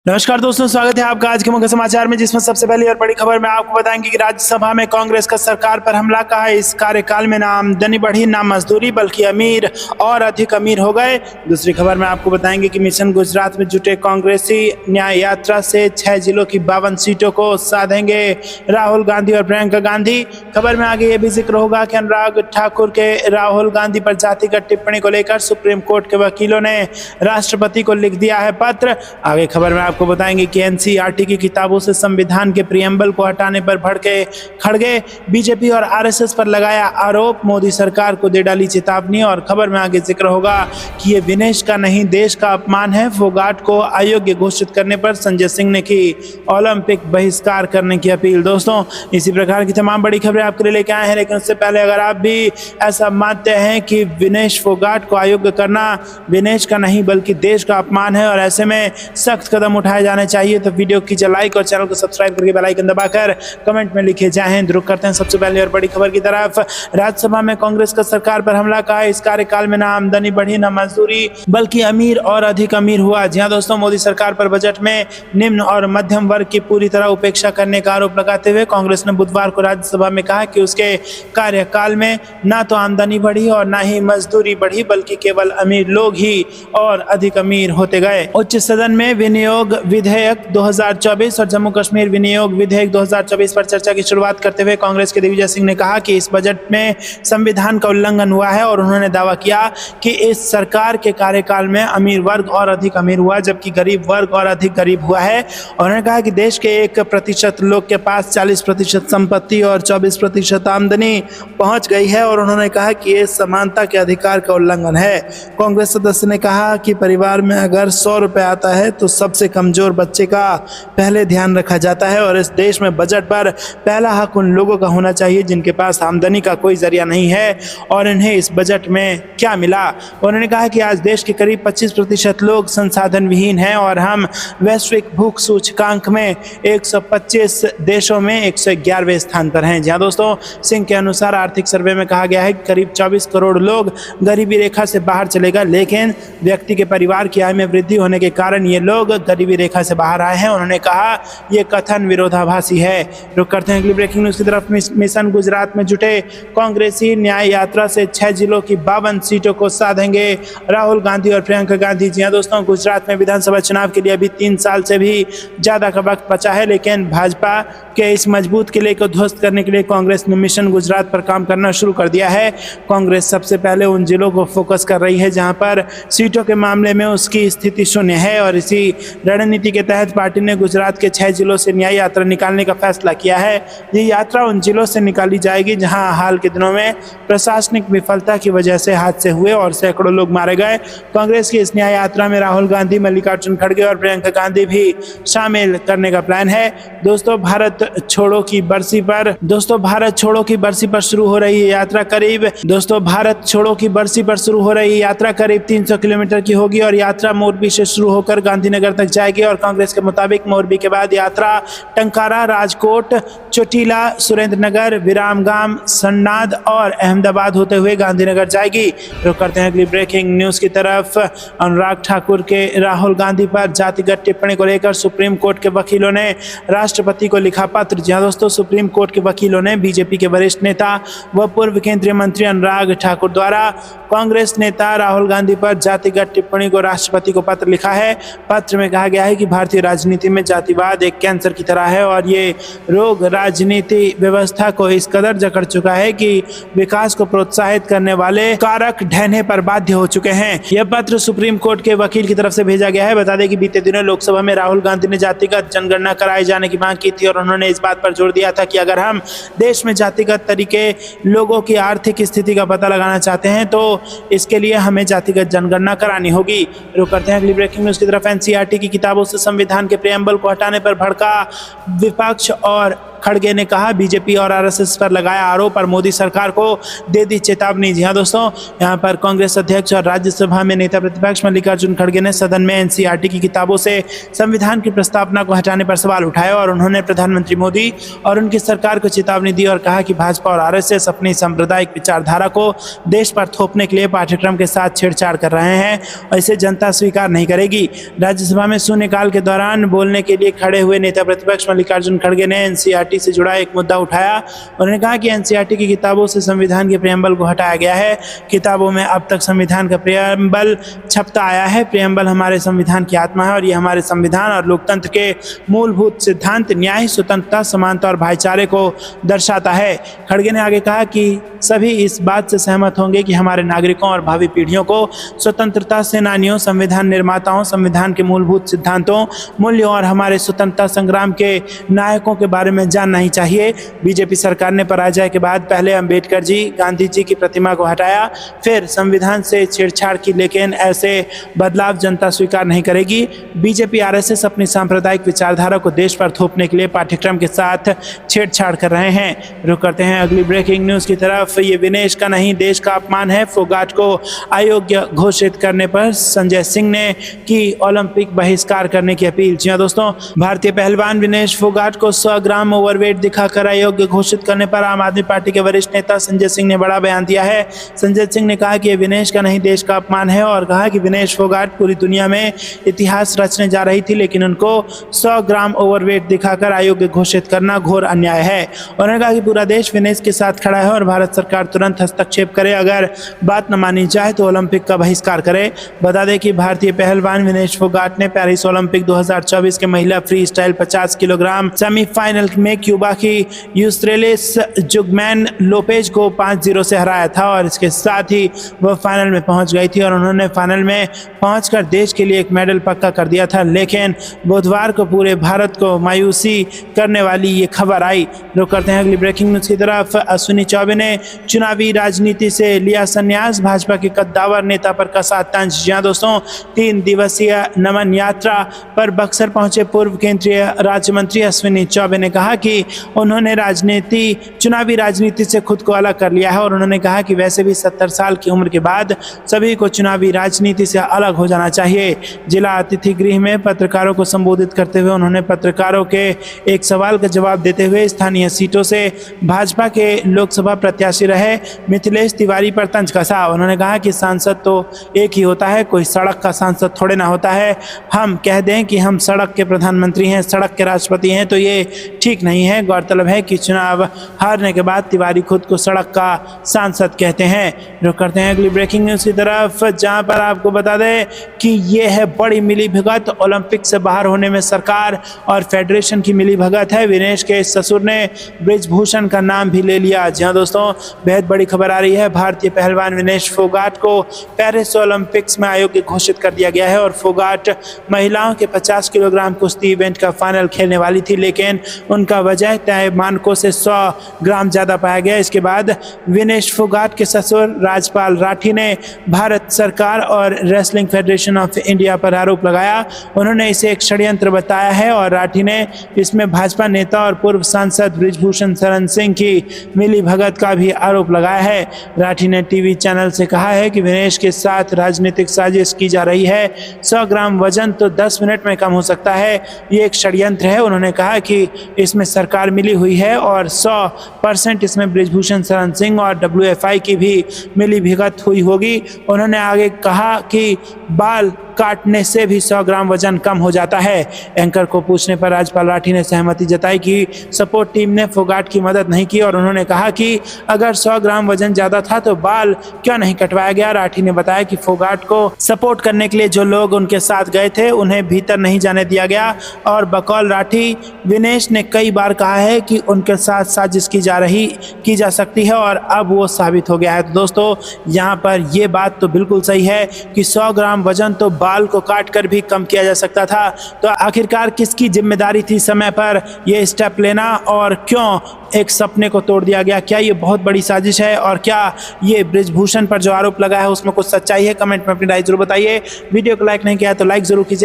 नमस्कार दोस्तों, स्वागत है आपका आज के मुख्य समाचार में, जिसमें सबसे पहली और बड़ी खबर में आपको बताएंगे कि राज्यसभा में कांग्रेस का सरकार पर हमला। कहा इस कार्यकाल में ना आमदनी बढ़ी ना मजदूरी, बल्कि अमीर और अधिक अमीर हो गए। दूसरी खबर में आपको बताएंगे कि मिशन गुजरात में जुटे कांग्रेसी न्याय यात्रा से 6 जिलों की 52 सीटों को साधेंगे राहुल गांधी और प्रियंका गांधी। खबर में आगे ये भी जिक्र होगा कि अनुराग ठाकुर के राहुल गांधी पर जातिगत टिप्पणी को लेकर सुप्रीम कोर्ट के वकीलों ने राष्ट्रपति को लिख दिया है पत्र। आगे खबर में आपको बताएंगे कि एनसीईआरटी की किताबों से संविधान के प्रियम्बल को हटाने पर भड़के खड़गे, बीजेपी और आरएसएस पर लगाया आरोप, मोदी सरकार को दे डाली चेतावनी। और खबर में आगे जिक्र होगा कि ये विनेश का नहीं देश का अपमान है, फोगाट को अयोग्य घोषित करने पर संजय सिंह ने की ओलंपिक बहिष्कार करने की अपील। दोस्तों, इसी प्रकार की तमाम बड़ी खबरें आपके लिए लेके आए हैं, लेकिन उससे पहले अगर आप भी ऐसा मानते हैं कि विनेश फोगाट को अयोग्य करना विनेश का नहीं बल्कि देश का अपमान है और ऐसे में सख्त कदम उठाए जाने चाहिए, तो वीडियो कीजिए लाइक और चैनल को सब्सक्राइब करके बेल आइकन दबाकर कमेंट में लिखे जय हिंद। रुक करते हैं सबसे पहले और बड़ी खबर की तरफ। राज्यसभा में कांग्रेस का सरकार पर हमला। कहा इस कार्यकाल में ना आमदनी बढ़ी ना मजदूरी, बल्कि अमीर और अधिक अमीर हुआ। जी हां दोस्तों, मोदी सरकार पर बजट में निम्न और मध्यम वर्ग की पूरी तरह उपेक्षा करने का आरोप लगाते हुए कांग्रेस ने बुधवार को राज्यसभा में कहा कि उसके कार्यकाल में ना तो आमदनी बढ़ी और ना ही मजदूरी बढ़ी, बल्कि केवल अमीर लोग ही और अधिक अमीर होते गए। उच्च सदन में विनियोग विधेयक 2024 और जम्मू कश्मीर विनियोग विधेयक 2024 पर चर्चा की शुरुआत करते हुए कांग्रेस के दिग्विजय सिंह ने कहा कि इस बजट में संविधान का उल्लंघन हुआ है और उन्होंने दावा किया कि इस सरकार के कार्यकाल में अमीर वर्ग और अधिक अमीर हुआ, जबकि गरीब वर्ग और अधिक गरीब हुआ है। उन्होंने कहा कि देश के 1% लोग के पास 40% संपत्ति और 24% आमदनी पहुंच गई है और उन्होंने कहा कि ये समानता के अधिकार का उल्लंघन है। कांग्रेस सदस्य ने कहा कि परिवार में अगर 100 रुपये आता है तो सबसे कमजोर बच्चे का पहले ध्यान रखा जाता है और इस देश में बजट पर पहला हक उन लोगों का होना चाहिए जिनके पास आमदनी का कोई जरिया नहीं है और इन्हें इस बजट में क्या मिला। उन्होंने कहा कि आज देश के करीब 25% लोग संसाधन विहीन हैं और हम वैश्विक भूख सूचकांक में 125 देशों में 111वें स्थान पर हैं। जहां दोस्तों, सिंह के अनुसार आर्थिक सर्वे में कहा गया है कि करीब 24 करोड़ लोग गरीबी रेखा से बाहर चलेगा, लेकिन व्यक्ति के परिवार की आय में वृद्धि होने के कारण ये लोग गरीबी रेखा से बाहर आए हैं। उन्होंने कहा यह कथन विरोधाभासी है। रुक करते हैं अगली ब्रेकिंग न्यूज की तरफ। मिशन गुजरात में जुटे कांग्रेसी न्याय यात्रा से 6 जिलों की 52 सीटों को साधेंगे राहुल गांधी और प्रियंका गांधी। जी हां दोस्तों, गुजरात में विधानसभा चुनाव के लिए अभी 3 साल से भी ज्यादा का वक्त बचा है, लेकिन भाजपा के इस मजबूत किले को ध्वस्त करने के लिए कांग्रेस ने मिशन गुजरात पर काम करना शुरू कर दिया है। कांग्रेस सबसे पहले उन जिलों को फोकस कर रही है जहां पर सीटों के मामले में उसकी स्थिति शून्य है और इसी रणनीति के तहत पार्टी ने गुजरात के 6 जिलों से न्याय यात्रा निकालने का फैसला किया है। ये यात्रा उन जिलों से निकाली जाएगी जहां हाल के दिनों में प्रशासनिक विफलता की वजह से हादसे हुए और सैकड़ों लोग मारे गए। कांग्रेस की इस न्याय यात्रा में राहुल गांधी, मल्लिकार्जुन खड़गे और प्रियंका गांधी भी शामिल करने का प्लान है। दोस्तों, भारत छोड़ो की बरसी पर शुरू हो रही यात्रा करीब 300 किलोमीटर की होगी और यात्रा मोरबी से शुरू होकर गांधीनगर तक जाएगी और कांग्रेस के मुताबिक मोरबी के बाद यात्रा टंकारा, राजकोट, चोटीला, सुरेंद्रनगर, विरामगाम, सन्नाद और अहमदाबाद होते हुए गांधीनगर जाएगी। रुक करते हैं अगली ब्रेकिंग न्यूज की तरफ। अनुराग ठाकुर के राहुल गांधी पर जातिगत टिप्पणी को लेकर सुप्रीम कोर्ट के वकीलों ने राष्ट्रपति को लिखा पत्र। जी हां दोस्तों, सुप्रीम कोर्ट के वकीलों ने बीजेपी के वरिष्ठ नेता व पूर्व केंद्रीय मंत्री अनुराग ठाकुर द्वारा कांग्रेस नेता राहुल गांधी पर जातिगत टिप्पणी को राष्ट्रपति को पत्र लिखा है। पत्र में कहा गया है कि भारतीय राजनीति में जातिवाद एक कैंसर की तरह है और ये रोग राजनीति व्यवस्था को इस कदर जकड़ चुका है कि विकास को प्रोत्साहित करने वाले कारक ढहने पर बाध्य हो चुके हैं। यह पत्र सुप्रीम कोर्ट के वकील की तरफ से भेजा गया है। बता दें कि बीते दिनों लोकसभा में राहुल गांधी ने जातिगत जनगणना कराए जाने की मांग की थी और उन्होंने इस बात पर जोर दिया था कि अगर हम देश में जातिगत तरीके लोगों की आर्थिक स्थिति का पता लगाना चाहते हैं तो इसके लिए हमें जातिगत जनगणना करानी होगी। रुक करते हैं अगली ब्रेकिंग न्यूज की तरफ। एनसीईआरटी की किताबों से संविधान के प्रियम्बल को हटाने पर भड़का विपक्ष और खड़गे ने कहा। बीजेपी और आरएसएस पर लगाया आरोप और मोदी सरकार को दे दी चेतावनी। जी हाँ दोस्तों, यहाँ पर कांग्रेस अध्यक्ष और राज्यसभा में नेता प्रतिपक्ष मल्लिकार्जुन खड़गे ने सदन में एनसीईआरटी की किताबों से संविधान की प्रस्तावना को हटाने पर सवाल उठाया और उन्होंने प्रधानमंत्री मोदी और उनकी सरकार को चेतावनी दी और कहा कि भाजपा और आरएसएस अपनी सांप्रदायिक विचारधारा को देश पर थोपने के लिए पाठ्यक्रम के साथ छेड़छाड़ कर रहे हैं और इसे जनता स्वीकार नहीं करेगी। राज्यसभा में शून्यकाल के दौरान बोलने के लिए खड़े हुए नेता प्रतिपक्ष मल्लिकार्जुन खड़गे ने एनसीईआरटी से जुड़ा एक मुद्दा उठाया। उन्होंने कहा कि एनसीईआरटी की किताबों से संविधान के प्रियम्बल को हटाया गया है। किताबों में अब तक संविधान का प्रियम्बल छपता आया है। प्रियम्बल हमारे संविधान की आत्मा है और ये हमारे संविधान और लोकतंत्र के मूलभूत सिद्धांत न्याय, स्वतंत्रता, समानता और भाईचारे को दर्शाता है। खड़गे ने आगे कहा कि सभी इस बात से सहमत होंगे कि हमारे नागरिकों और भावी पीढ़ियों को स्वतंत्रता सेनानियों, संविधान निर्माताओं, संविधान के मूलभूत सिद्धांतों, मूल्यों और हमारे स्वतंत्रता संग्राम के नायकों के बारे में जानना ही चाहिए। बीजेपी सरकार ने पराजय के बाद पहले अंबेडकर जी, गांधी जी की प्रतिमा को हटाया, फिर संविधान से छेड़छाड़ की, लेकिन ऐसे बदलाव जनता स्वीकार नहीं करेगी। बीजेपी आरएसएस अपनी सांप्रदायिक विचारधारा को देश पर थोपने के लिए पाठ्यक्रम के साथ छेड़छाड़ कर रहे हैं। रुक करते हैं अगली ब्रेकिंग न्यूज की तरफ। ये विनेश का नहीं देश का अपमान है। फोगाट को अयोग्य घोषित करने पर संजय सिंह ने की ओलंपिक बहिष्कार करने की अपील। जी हाँ दोस्तों, भारतीय पहलवान विनेश फोगाट को 100 ग्राम ओवरवेट दिखाकर अयोग्य घोषित करने पर आम आदमी पार्टी के वरिष्ठ नेता संजय सिंह ने बड़ा बयान दिया है। संजय सिंह ने कहा कि ये विनेश का नहीं देश का अपमान है और कहा कि विनेश फोगाट पूरी दुनिया में इतिहास रचने जा रही थी, लेकिन उनको 100 ग्राम ओवरवेट दिखाकर अयोग्य घोषित करना घोर अन्याय है। उन्होंने कहा कि पूरा देश विनेश के साथ खड़ा है और भारत सरकार तुरंत हस्तक्षेप करे। अगर बात न मानी जाए तो ओलंपिक का बहिष्कार करे। बता दें कि भारतीय पहलवान विनेश फोगाट ने पेरिस ओलंपिक 2024 के महिला फ्री स्टाइल 50 किलोग्राम सेमीफाइनल में क्यूबा की यूस्ट्रेलिस जुगमैन लोपेज को 5-0 से हराया था और इसके साथ ही वह फाइनल में पहुंच गई थी और उन्होंने फाइनल में पहुंचकर देश के लिए एक मेडल पक्का कर दिया था। लेकिन बुधवार को पूरे भारत को मायूसी करने वाली ये खबर आई। रुक करते हैं अगली ब्रेकिंग न्यूज की तरफ। अश्विनी चौबे ने चुनावी राजनीति से लिया संन्यास, भाजपा के कद्दावर नेता पर कसा तंज। जी हां दोस्तों, 3 दिवसीय नमन यात्रा पर बक्सर पहुंचे पूर्व केंद्रीय राज्य मंत्री अश्विनी चौबे ने कहा कि उन्होंने चुनावी राजनीति से खुद को अलग कर लिया है और उन्होंने कहा कि वैसे भी 70 साल की उम्र के बाद सभी को चुनावी राजनीति से अलग हो जाना चाहिए। जिला अतिथि गृह में पत्रकारों को संबोधित करते हुए उन्होंने पत्रकारों के एक सवाल का जवाब देते हुए स्थानीय सीटों से भाजपा के लोकसभा प्रत्याशी रहे मिथिलेश तिवारी पर तंज कसा। उन्होंने कहा कि सांसद तो एक ही होता है, कोई सड़क का सांसद थोड़े ना होता है। हम कह दें कि हम सड़क के प्रधानमंत्री हैं, सड़क के राष्ट्रपति हैं, तो ये ठीक नहीं है। गौरतलब है कि चुनाव हारने के बाद तिवारी खुद को सड़क का सांसद कहते हैं। रुक करते हैं अगली ब्रेकिंग न्यूज की तरफ, जहां पर आपको बता दें कि ये है बड़ी मिलीभगत। ओलंपिक से बाहर होने में सरकार और फेडरेशन की मिलीभगत है। विनेश के ससुर ने ब्रिजभूषण का नाम भी ले लिया। जी हाँ दोस्तों, बेहद बड़ी खबर आ रही है। भारतीय पहलवान विनेश फोगाट को पेरिस ओलंपिक्स में अयोग्य घोषित कर दिया गया है और फोगाट महिलाओं के 50 किलोग्राम कुश्ती इवेंट का फाइनल खेलने वाली थी, लेकिन उनका वजन तय मानकों से 100 ग्राम ज़्यादा पाया गया। इसके बाद विनेश फोगाट के ससुर राजपाल राठी ने भारत सरकार और रेसलिंग फेडरेशन ऑफ इंडिया पर आरोप लगाया। उन्होंने इसे एक षड्यंत्र बताया है और राठी ने इसमें भाजपा नेता और पूर्व सांसद ब्रिजभूषण शरण सिंह की मिलीभगत का भी आरोप लगाया है। राठी ने टीवी चैनल से कहा है कि विनेश के साथ राजनीतिक साजिश की जा रही है। 100 ग्राम वजन तो 10 मिनट में कम हो सकता है, ये एक षड्यंत्र है। उन्होंने कहा कि इसमें सरकार मिली हुई है और 100% इसमें ब्रिजभूषण शरण सिंह और WFI की भी मिलीभगत हुई होगी। उन्होंने आगे कहा कि बाल काटने से भी 100 ग्राम वजन कम हो जाता है। एंकर को पूछने पर राज्यपाल राठी ने सहमति जताई कि सपोर्ट टीम ने फोगाट की मदद नहीं की और उन्होंने कहा कि अगर 100 ग्राम वजन ज्यादा था तो बाल क्यों नहीं कटवाया गया। राठी ने बताया कि फोगाट को सपोर्ट करने के लिए जो लोग उनके साथ गए थे उन्हें भीतर नहीं जाने दिया गया और बकौल राठी विनेश ने कई बार कहा है कि उनके साथ साजिश की जा सकती है और अब वो साबित हो गया है। तो दोस्तों, यहाँ पर ये बात तो बिल्कुल सही है कि 100 ग्राम वजन तो बाल को काट कर भी कम किया जा सकता था। तो आखिरकार किसकी जिम्मेदारी थी समय पर ये स्टेप लेना और क्यों एक सपने को तोड़ दिया गया? क्या ये बहुत बड़ी साजिश है और क्या ये ब्रिजभूषण पर जो आरोप लगा है उसमें कुछ सच्चाई है? कमेंट में अपनी राय जरूर बताइए। वीडियो को लाइक नहीं किया तो लाइक जरूर कीजिए।